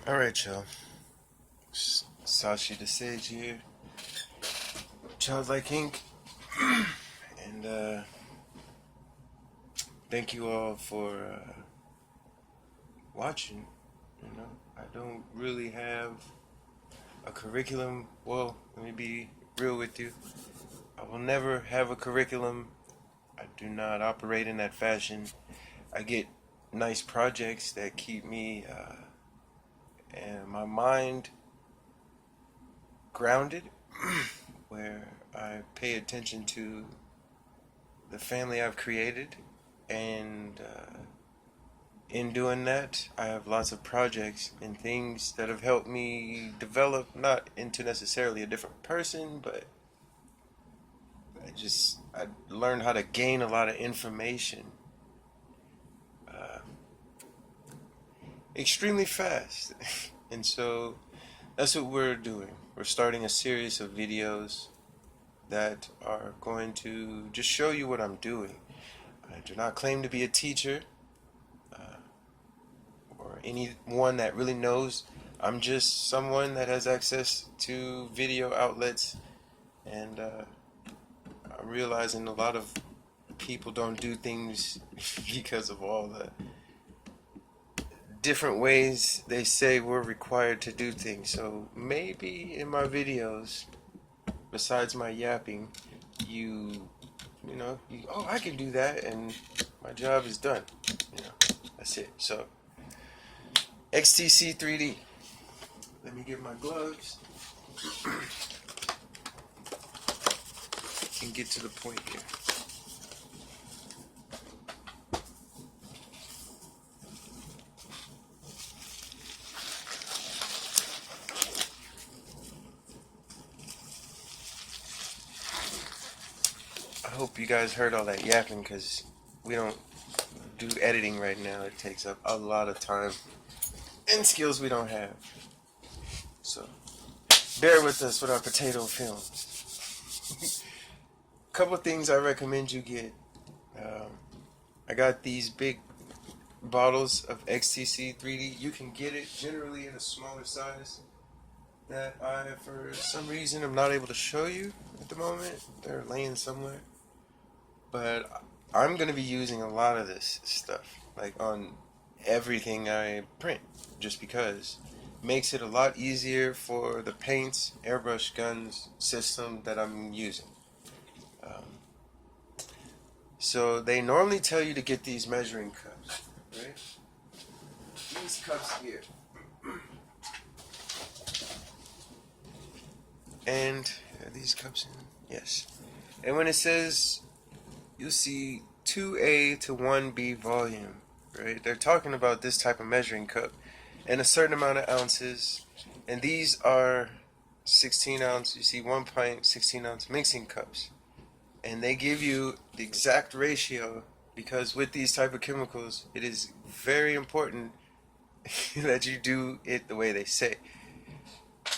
Alright, y'all. Sashi the Sage here. Childlike Ink. And thank you all for watching. I don't really have a curriculum. Well, let me be real with you. I will never have a curriculum. I do not operate in that fashion. I get nice projects that keep me and my mind grounded, where I pay attention to the family I've created, and in doing that, I have lots of projects and things that have helped me develop, not into necessarily a different person, but I learned how to gain a lot of information extremely fast. And so that's what we're doing. We're starting a series of videos that are going to just show you what I'm doing. I do not claim to be a teacher or anyone that really knows. I'm just someone that has access to video outlets, and I'm realizing a lot of people don't do things because of all the different ways they say we're required to do things. So maybe in my videos, besides my yapping, oh, I can do that, and my job is done. That's it. So XTC 3D. Let me get my gloves and get to the point here. I hope you guys heard all that yapping, because we don't do editing right now. It takes up a lot of time and skills we don't have. So bear with us with our potato films. Couple of things I recommend you get. I got these big bottles of XTC 3D. You can get it generally in a smaller size that I, for some reason, am not able to show you at the moment. They're laying somewhere. But I'm going to be using a lot of this stuff, like on everything I print, just because it makes it a lot easier for the paints, airbrush guns system that I'm using. So they normally tell you to get these measuring cups, right? These cups here. And are these cups in? Yes. And when it says, you'll see 2A to 1B volume, right? They're talking about this type of measuring cup and a certain amount of ounces. And these are 16 ounce, you see 1 pint, 16 ounce mixing cups. And they give you the exact ratio, because with these type of chemicals, it is very important that you do it the way they say.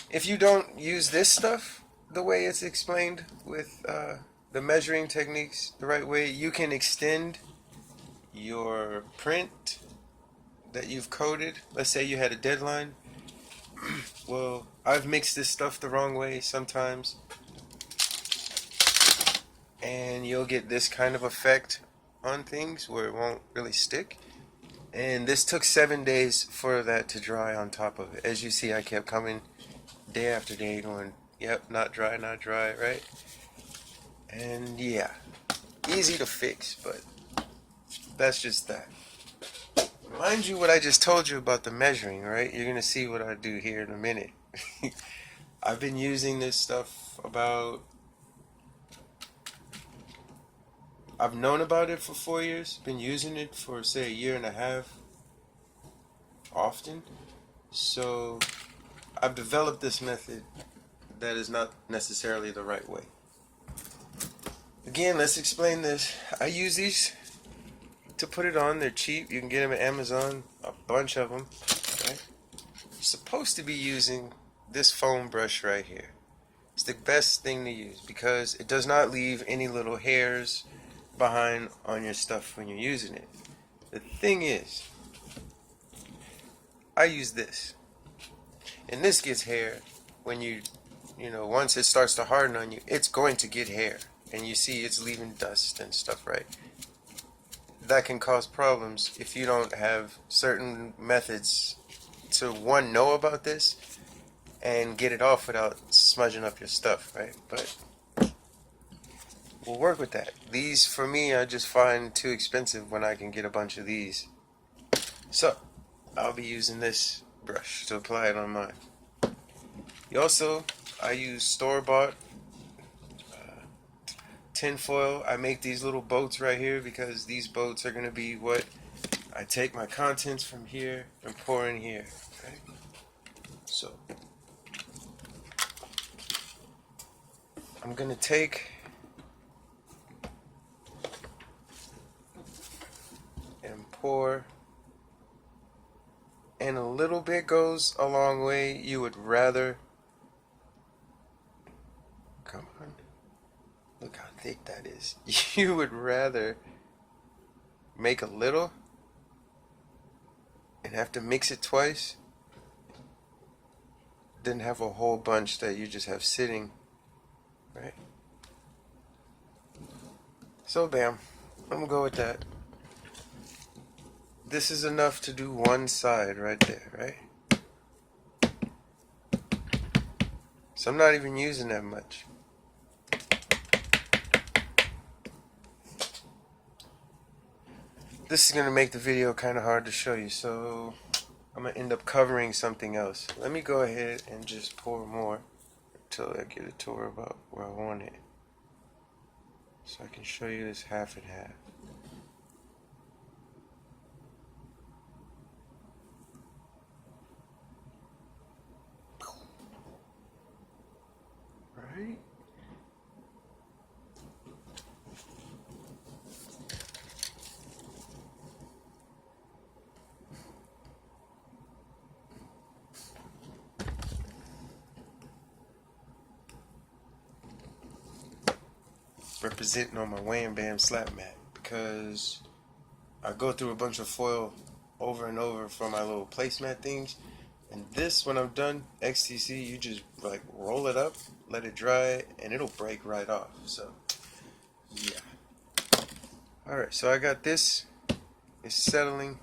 If you don't use this stuff the way it's explained with the measuring techniques the right way, you can extend your print that you've coded. Let's say you had a deadline. Well, I've mixed this stuff the wrong way sometimes, and you'll get this kind of effect on things where it won't really stick. And this took 7 days for that to dry on top of it. As you see, I kept coming day after day going, yep, not dry, right? And yeah, easy to fix, but that's just that. Mind you, what I just told you about the measuring, right? You're going to see what I do here in a minute. I've been using this stuff I've known about it for 4 years, been using it for, say, a year and a half, often. So I've developed this method that is not necessarily the right way. Again, let's explain this. I use these to put it on. They're cheap. You can get them at Amazon, a bunch of them. Right? You're supposed to be using this foam brush right here. It's the best thing to use because it does not leave any little hairs behind on your stuff when you're using it. The thing is, I use this. And this gets hair when you know, once it starts to harden on you, it's going to get hair. And you see it's leaving dust and stuff, right? That can cause problems if you don't have certain methods to, one, know about this and get it off without smudging up your stuff, right? But we'll work with that. These, for me, I just find too expensive when I can get a bunch of these. So, I'll be using this brush to apply it on mine. Also, I use store-bought tin foil. I make these little boats right here because these boats are going to be what I take my contents from here and pour in here. Okay? So, I'm going to take and pour, and a little bit goes a long way. You would rather, come on, look how thick that is. You would rather make a little and have to mix it twice than have a whole bunch that you just have sitting, right? So bam, I'm gonna go with that. This is enough to do one side right there, right? So I'm not even using that much. This is going to make the video kind of hard to show you, so I'm going to end up covering something else. Let me go ahead and just pour more until I get it to about where I want it. So I can show you this half and half. Right? Representing on my Wham Bam slap mat because I go through a bunch of foil over and over for my little placemat things, and this, when I'm done, XTC, you just like roll it up, let it dry, and it'll break right off. So yeah. Alright, so I got this. It's settling.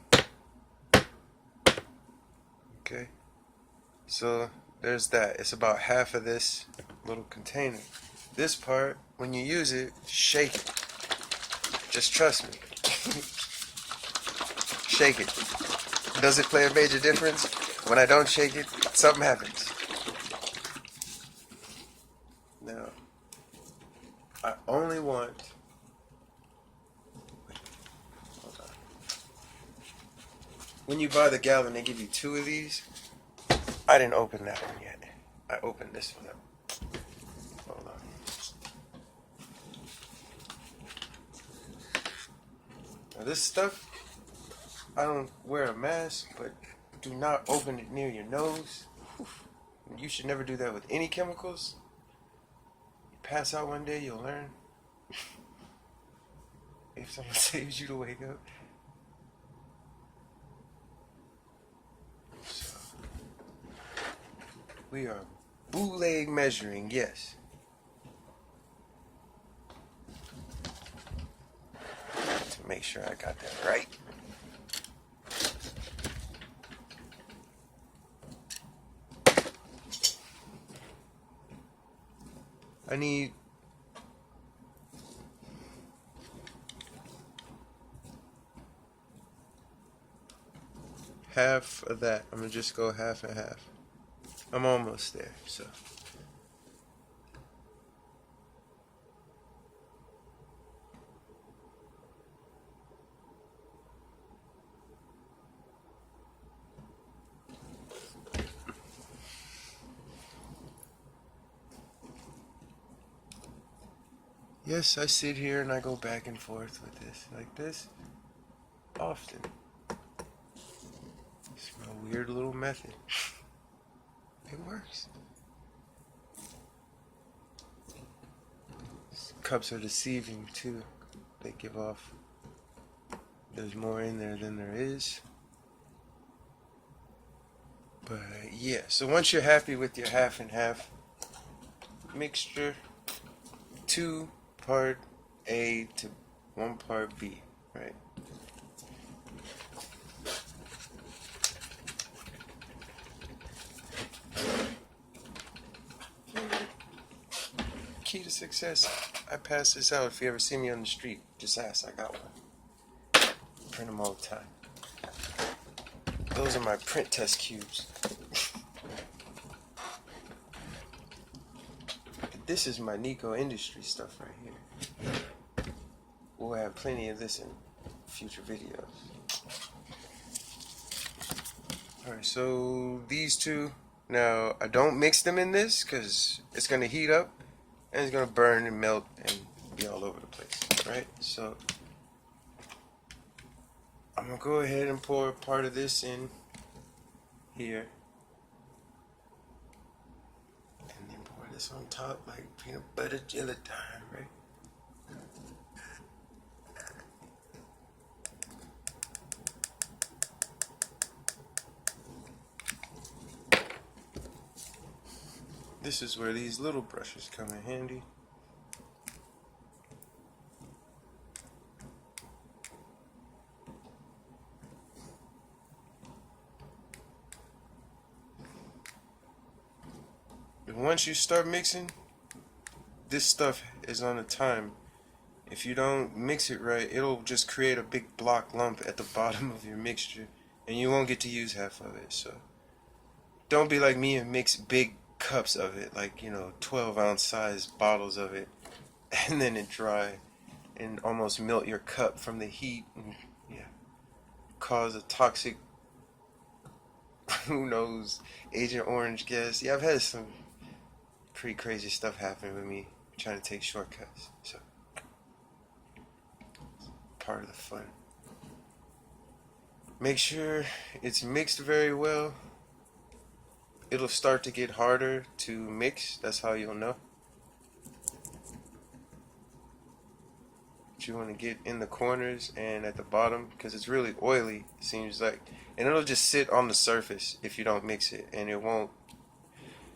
Okay, so there's that. It's about half of this little container. This part, when you use it, shake it. Just trust me. Shake it. Does it play a major difference? When I don't shake it, something happens. Now, I only want... Hold on. When you buy the gallon, they give you 2 of these. I didn't open that one yet. I opened this one up. Hold on. Now this stuff, I don't wear a mask, but do not open it near your nose. You should never do that with any chemicals. You pass out one day, you'll learn. If someone saves you to wake up. So, we are bootleg measuring, yes. To make sure I got that right. I need half of that. I'm gonna just go half and half. I'm almost there, so. Yes, I sit here and I go back and forth with this, like this, often. It's my weird little method. It works. These cups are deceiving too. They give off, there's more in there than there is. But yeah, so once you're happy with your half and half mixture, 2 part A to 1 part B, right? Key to success. I pass this out. If you ever see me on the street, just ask. I got one. Print them all the time. Those are my print test cubes. This is my Nico Industry stuff right here. We'll have plenty of this in future videos. Alright, so these two, now I don't mix them in this because it's going to heat up and it's going to burn and melt and be all over the place, right? So I'm going to go ahead and pour part of this in here. And then pour this on top like peanut butter jelly time, right? This is where these little brushes come in handy. And once you start mixing, this stuff is on a time. If you don't mix it right, it'll just create a big block lump at the bottom of your mixture, and you won't get to use half of it. So don't be like me and mix big cups of it, like, 12-ounce size bottles of it, and then it dry and almost melt your cup from the heat and cause a toxic, who knows, Agent Orange gas. Yeah, I've had some pretty crazy stuff happen with me trying to take shortcuts, so part of the fun. Make sure it's mixed very well. It'll start to get harder to mix. That's how you'll know. But you want to get in the corners and at the bottom because it's really oily, it seems like. And it'll just sit on the surface if you don't mix it. And it won't.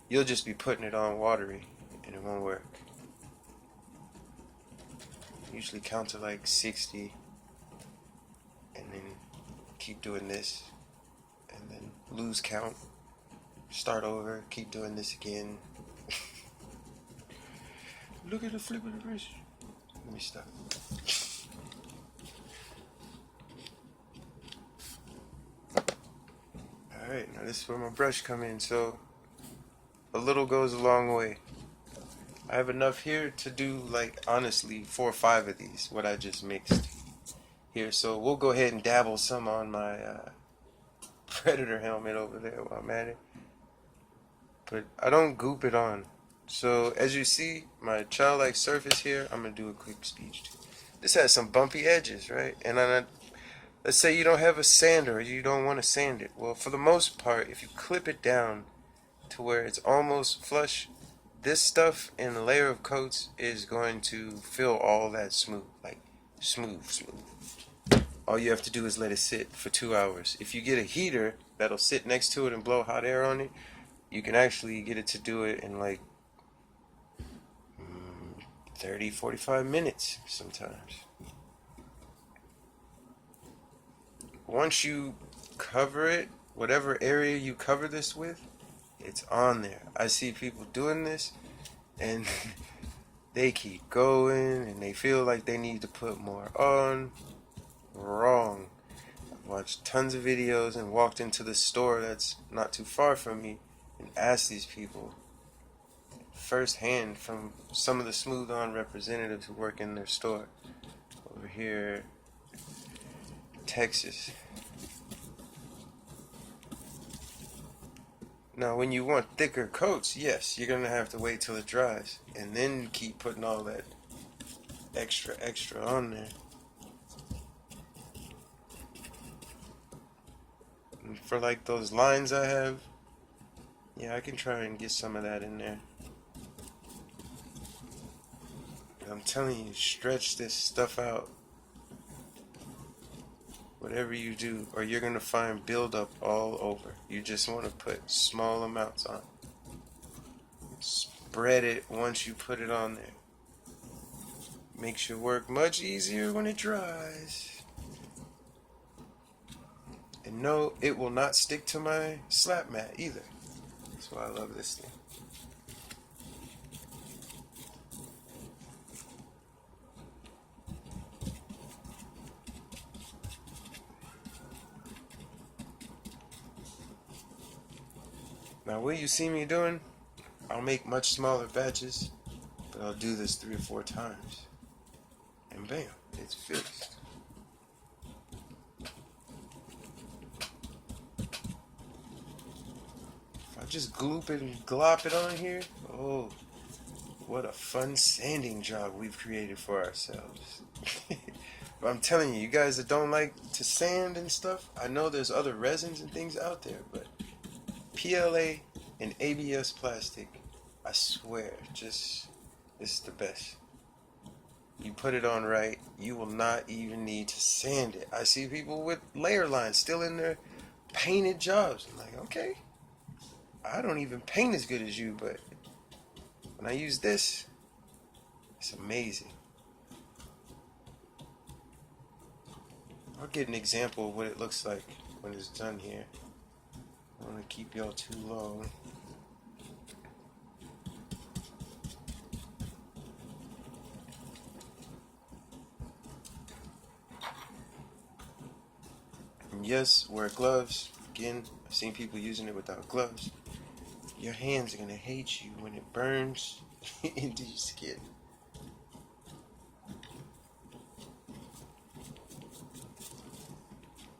You'll just be putting it on watery and it won't work. Usually count to like 60 and then keep doing this and then lose count. Start over, keep doing this again. Look at the flip of the wrist. Let me stop. Alright, now this is where my brush come in. So a little goes a long way. I have enough here to do, like, honestly 4 or 5 of these, what I just mixed here. So we'll go ahead and dabble some on my Predator helmet over there while I'm at it. But I don't goop it on. So as you see, my childlike surface here, I'm going to do a quick speech too. This has some bumpy edges, right? And let's say you don't have a sander or you don't want to sand it. Well, for the most part, if you clip it down to where it's almost flush, this stuff in a layer of coats is going to fill all that smooth, like smooth. All you have to do is let it sit for 2 hours. If you get a heater that'll sit next to it and blow hot air on it, you can actually get it to do it in like 30-45 minutes sometimes. Once you cover it, whatever area you cover this with, it's on there. I see people doing this and they keep going and they feel like they need to put more on. Wrong. I've watched tons of videos and walked into the store that's not too far from me and asked these people firsthand from some of the Smooth On representatives who work in their store over here in Texas. Now when you want thicker coats, yes, you're gonna have to wait till it dries and then keep putting all that extra on there. And for like those lines I have, yeah, I can try and get some of that in there. But I'm telling you, stretch this stuff out whatever you do, or you're gonna find buildup all over. You just want to put small amounts on. Spread it once you put it on there. Makes your work much easier when it dries. And no, it will not stick to my slap mat either. That's why I love this thing. Now what you see me doing, I'll make much smaller batches, but I'll do this 3 or 4 times. And bam, it's fixed. If I just gloop it and glop it on here, oh, what a fun sanding job we've created for ourselves. But I'm telling you, you guys that don't like to sand and stuff, I know there's other resins and things out there, but PLA and ABS plastic, I swear, just, it's the best. You put it on right, you will not even need to sand it. I see people with layer lines still in their painted jobs. I'm like, okay, I don't even paint as good as you, but when I use this, it's amazing. I'll get an example of what it looks like when it's done here. I don't want to keep y'all too long. And yes, wear gloves. Again, I've seen people using it without gloves. Your hands are going to hate you when it burns into your skin.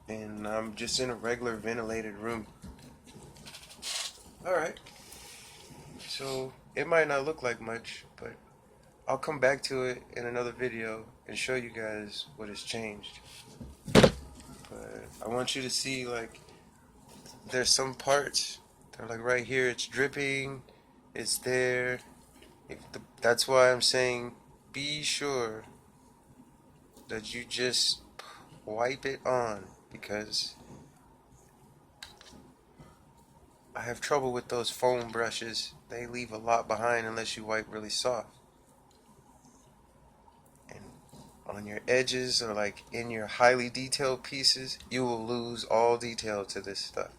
And I'm just in a regular ventilated room. Alright, so it might not look like much, but I'll come back to it in another video and show you guys what has changed. But I want you to see, like, there's some parts that are like right here, it's dripping, it's there. That's why I'm saying be sure that you just wipe it on, because I have trouble with those foam brushes. They leave a lot behind unless you wipe really soft. And on your edges or like in your highly detailed pieces, you will lose all detail to this stuff.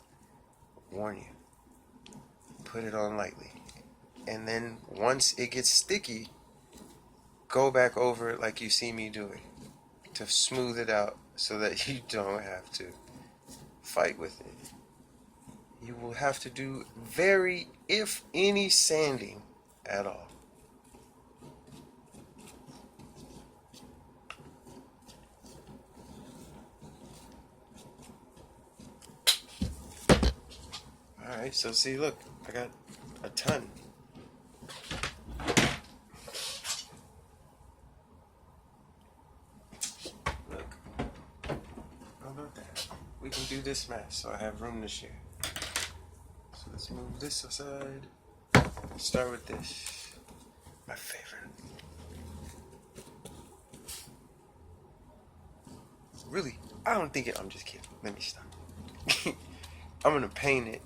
Warn you. Put it on lightly. And then once it gets sticky, go back over it like you see me doing to smooth it out so that you don't have to fight with it. You will have to do very, if any, sanding at all. Alright, so see, look, I got a ton. Look. How about that? We can do this math, so I have room to share. So let's move this aside. Start with this. My favorite. Really, I don't think it. I'm just kidding. Let me stop. I'm gonna paint it.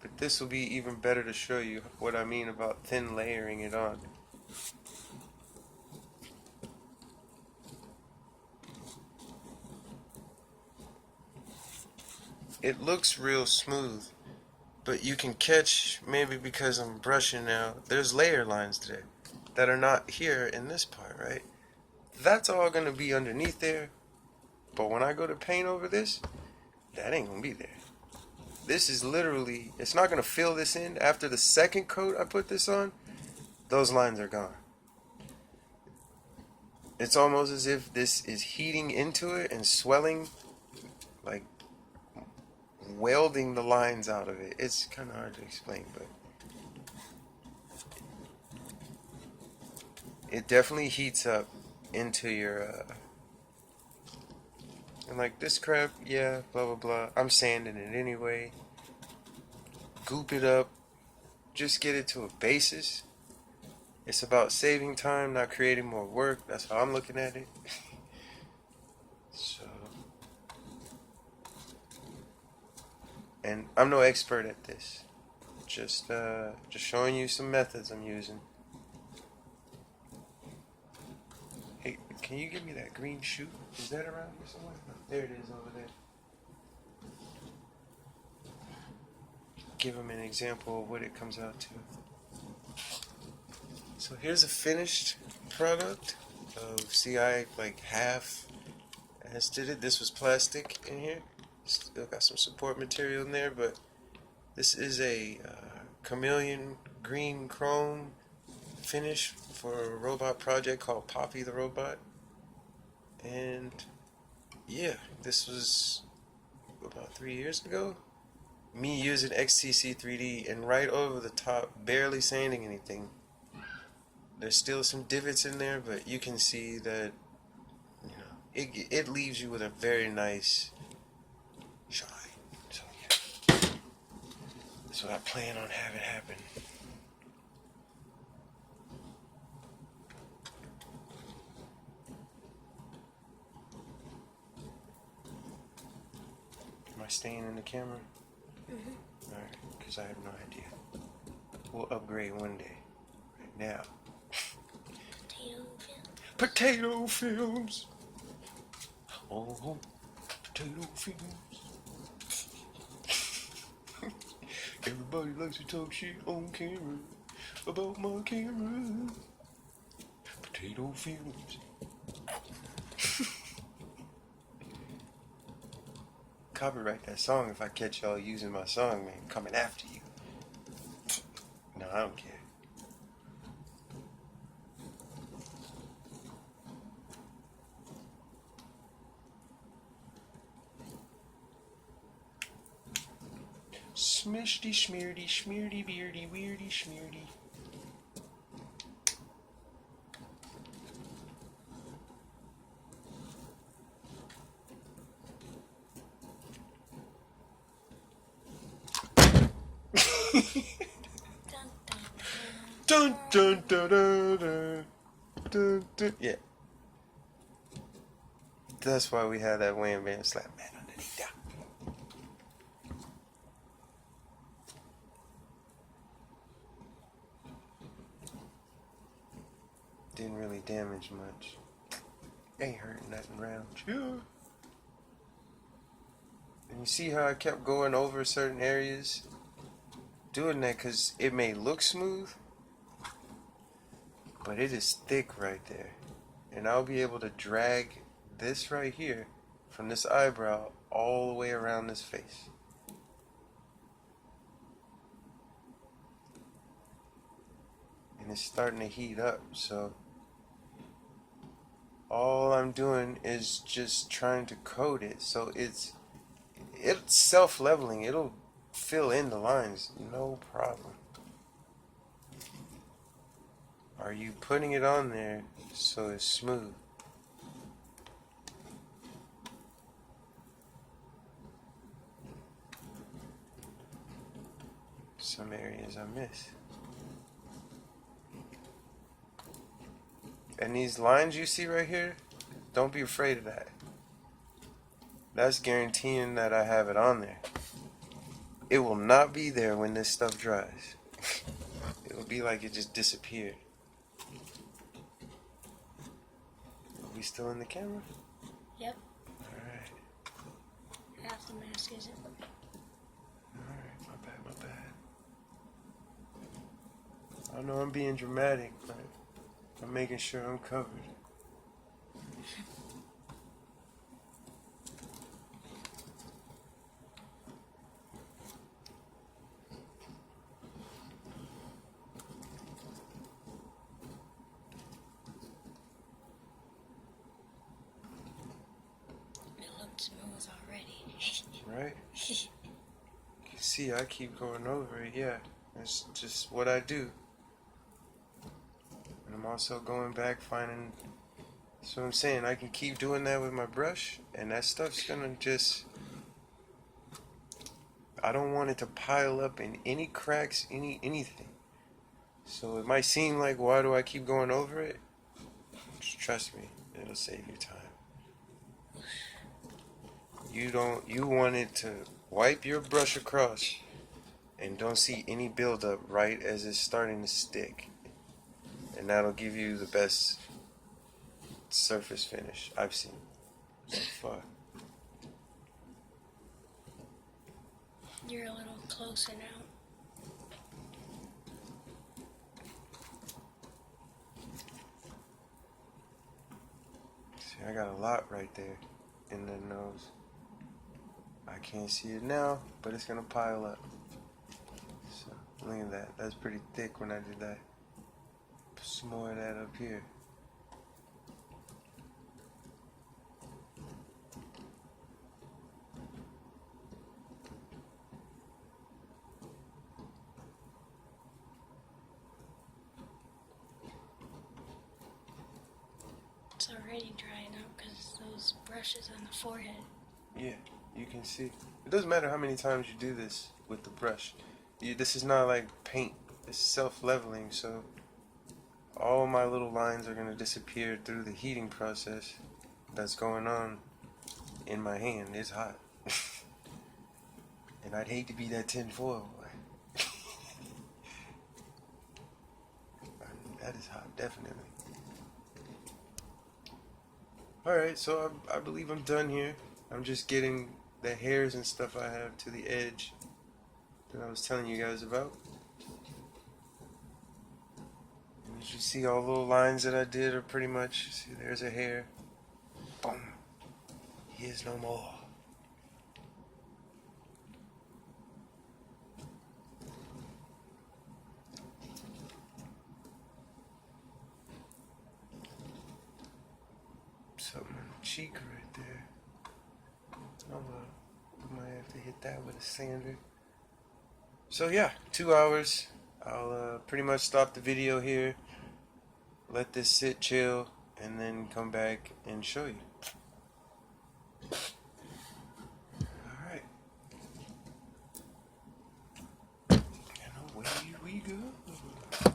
But this will be even better to show you what I mean about thin layering it on. It looks real smooth, but you can catch, maybe because I'm brushing now, there's layer lines there that are not here in this part, right? That's all going to be underneath there, but when I go to paint over this, that ain't going to be there. This is literally, it's not going to fill this in. After the second coat I put this on, those lines are gone. It's almost as if this is heating into it and swelling, like welding the lines out of it. It's kind of hard to explain, but it definitely heats up into your and like this crap, yeah, blah blah blah, I'm sanding it anyway. Goop it up, just get it to a basis, It's about saving time, not creating more work. That's how I'm looking at it. So, and I'm no expert at this. Just showing you some methods I'm using. Hey, can you give me that green shoe? Is that around here somewhere? No, there it is over there. Give them an example of what it comes out to. So here's a finished product of CI, like half as did it. This was plastic in here. Still got some support material in there, but this is a chameleon green chrome finish for a robot project called Poppy the Robot. And yeah, this was about 3 years ago. Me using XTC 3D and right over the top, barely sanding anything. There's still some divots in there, but you can see that, you know, it leaves you with a very nice shine. So yeah, that's what I plan on having happen. Am I staying in the camera? Mm-hmm. Alright, because I have no idea. We'll upgrade one day. Right now. Potato films. Oh, potato films. Everybody likes to talk shit on camera about my camera. Potato films. Copyright that song if I catch y'all using my song, man. Coming after you. No, I don't care. Smishty, schmeardy, schmeardy, beardy, weirdy, schmeardy. Dun dun dun dun dun dun dun. Yeah. That's why we have that wham bam slap man underneath that. Didn't really damage much. Ain't hurting nothing around you. And you see how I kept going over certain areas? Doing that because it may look smooth, but it is thick right there. And I'll be able to drag this right here from this eyebrow all the way around this face. And it's starting to heat up, so all I'm doing is just trying to coat it so it's self-leveling. It'll fill in the lines, no problem. Are you putting it on there so it's smooth? Some areas I miss. And these lines you see right here, don't be afraid of that. That's guaranteeing that I have it on there. It will not be there when this stuff dries. It will be like it just disappeared. Are we still in the camera? Yep. Alright. Half the mask isn't. Alright, my bad. I know I'm being dramatic, but I'm making sure I'm covered. Smooth already. Right? You can see I keep going over it, yeah. That's just what I do. And I'm also going back finding, that's what I'm saying, I can keep doing that with my brush and that stuff's gonna just, I don't want it to pile up in any cracks, anything. So it might seem like, why do I keep going over it? Just trust me, it'll save you time. You want it to wipe your brush across and don't see any buildup right as it's starting to stick. And that'll give you the best surface finish I've seen so far. You're a little closer now. See, I got a lot right there in the nose. I can't see it now, but it's gonna pile up. So look at that. That's pretty thick when I did that. Put some more of that up here. It's already drying out because those brushes on the forehead. Yeah, you can see. It doesn't matter how many times you do this with the brush. This is not like paint. It's self-leveling, so all my little lines are going to disappear through the heating process that's going on in my hand. It's hot. And I'd hate to be that tinfoil boy. That is hot, definitely. Alright, so I believe I'm done here. I'm just getting the hairs and stuff I have to the edge that I was telling you guys about. And as you see, all the little lines that I did are pretty much, see, there's a hair. Boom. He is no more. Something on the cheek right there. Oh well, I might have to hit that with a sander. So yeah, 2 hours. I'll pretty much stop the video here, let this sit, chill, and then come back and show you. Alright. And away we go.